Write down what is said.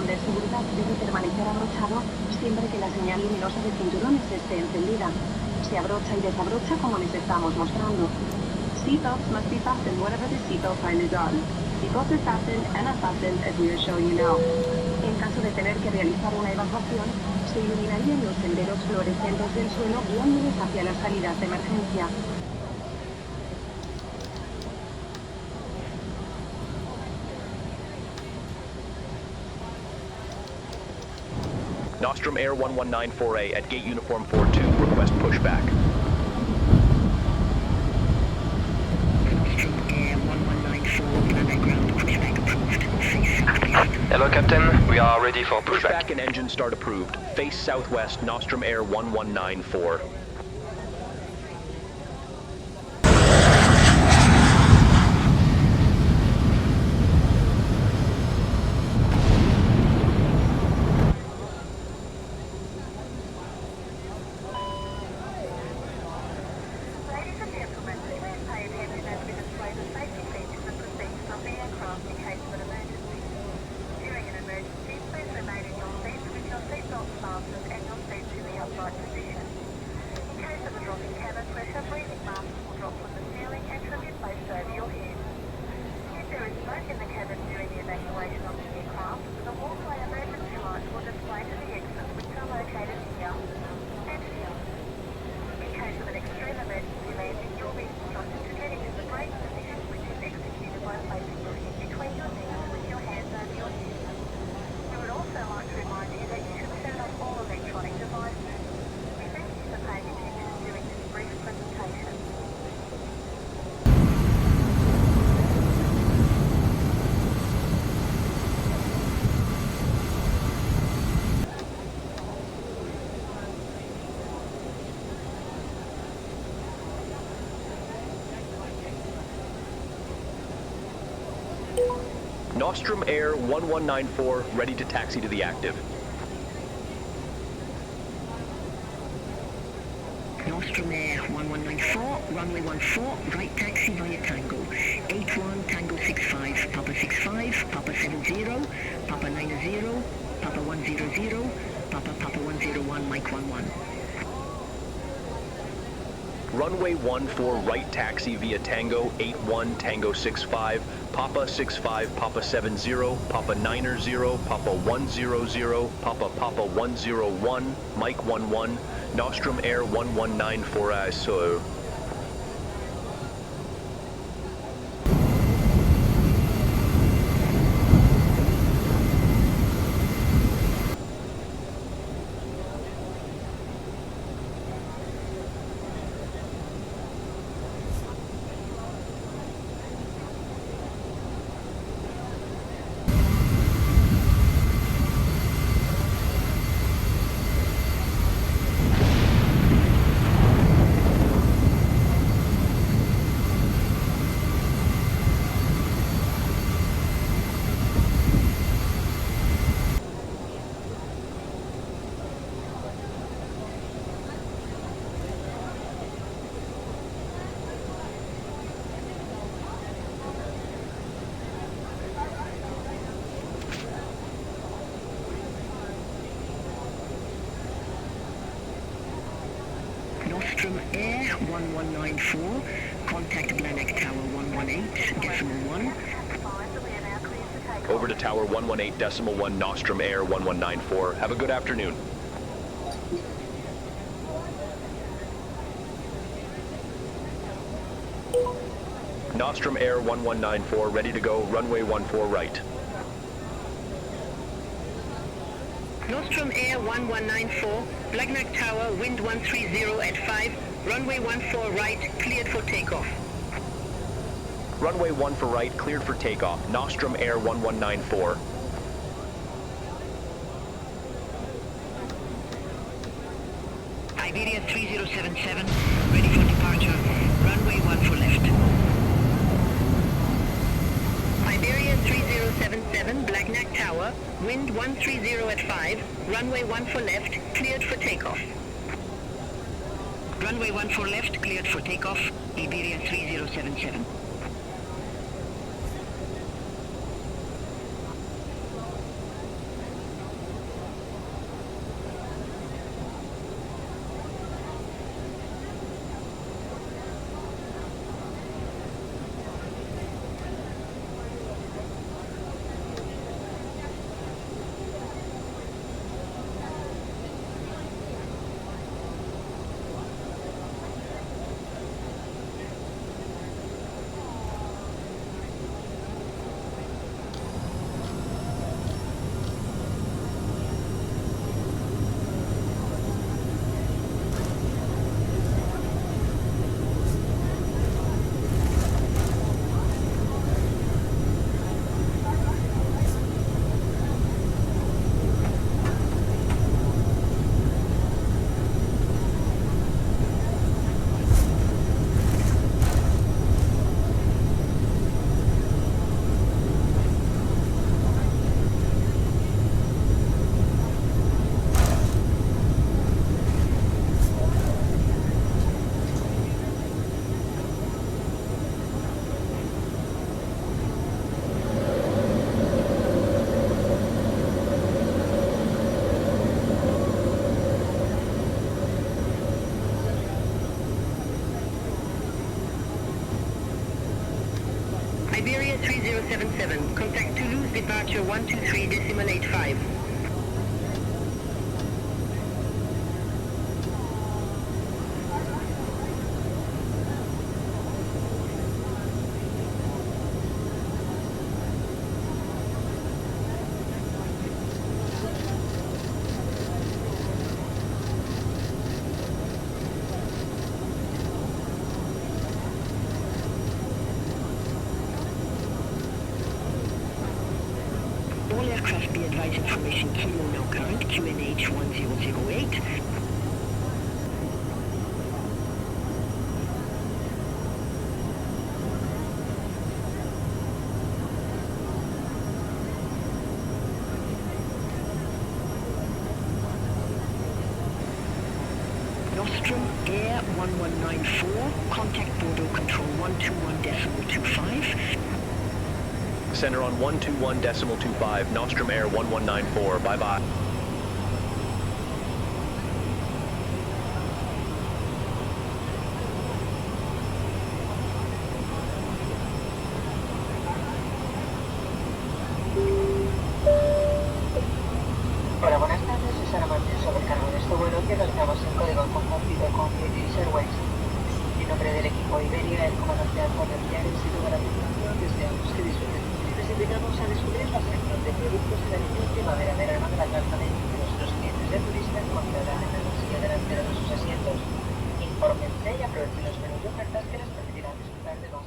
de seguridad debe permanecer abrochado siempre que la señal luminosa de cinturones esté encendida. Se abrocha y desabrocha como les estamos mostrando. Seatbelts must be fastened whenever the seatbelt sign is on. Seatbelts are fastened and unfastened as we are showing you now. En caso de tener que realizar una evacuación, se iluminarían los senderos fluorescentes del suelo guiándoles hacia las salidas de emergencia. Nostrum Air 1194A at gate uniform 42, request pushback. Nostrum Air 1194, landing ground pushback approved. Face southwest. Hello Captain, we are ready for pushback. Pushback and engine start approved. Face southwest, Nostrum Air 1194. Nostrum Air 1194, ready to taxi to the active. Nostrum Air 1194, runway 14, right taxi via Tango. 81 Tango 65, Papa 65, Papa 70, Papa 90, Papa 100, Papa 101, Mike 11. Runway 14, right taxi via Tango 81 Tango 65, Papa 65, Papa 70, Papa 90, Papa 100, Papa 101, Mike 11, Nostrum Air 1194 ISO. Nostrum Air 1194, contact Blagnac Tower 118.1. Over to Tower 118.1, Nostrum Air 1194. Have a good afternoon. Nostrum Air 1194, ready to go, runway 14 right. Nostrum Air 1194, Blagnac Tower, wind 130 at 5, runway 14 right, cleared for takeoff. Runway 14 right, cleared for takeoff, Nostrum Air 1194. Iberia 3077, ready for departure, runway 14 left. Iberia 3077, Blagnac Tower, wind 130 at 5, runway 14 left, cleared for takeoff. Runway 14 left, cleared for takeoff, Iberia 3077. Air 3077. Contact Toulouse departure 123.85. All aircraft be advised information kilo now current QNH 1008. Nostrum Air 1194, contact Bordeaux Control 121.25. Center on 121.25, Nostrum Air 1194, bye-bye. Hola, buenas tardes, es Ana Martín sobrecargo de este vuelo que realizamos en código compartido con British Airways. En nombre del equipo Iberia, el comandante Alfonso Villares y toda la tripulación deseamos que disfruten. Les invitamos a descubrir la sección de productos y alimentos primavera-verano de la carta de índios. Los clientes de turistas encontrarán en el bolsillo delantero de sus asientos. Infórmense y aprovechen los menús de ofertas que les permitirán disfrutar de los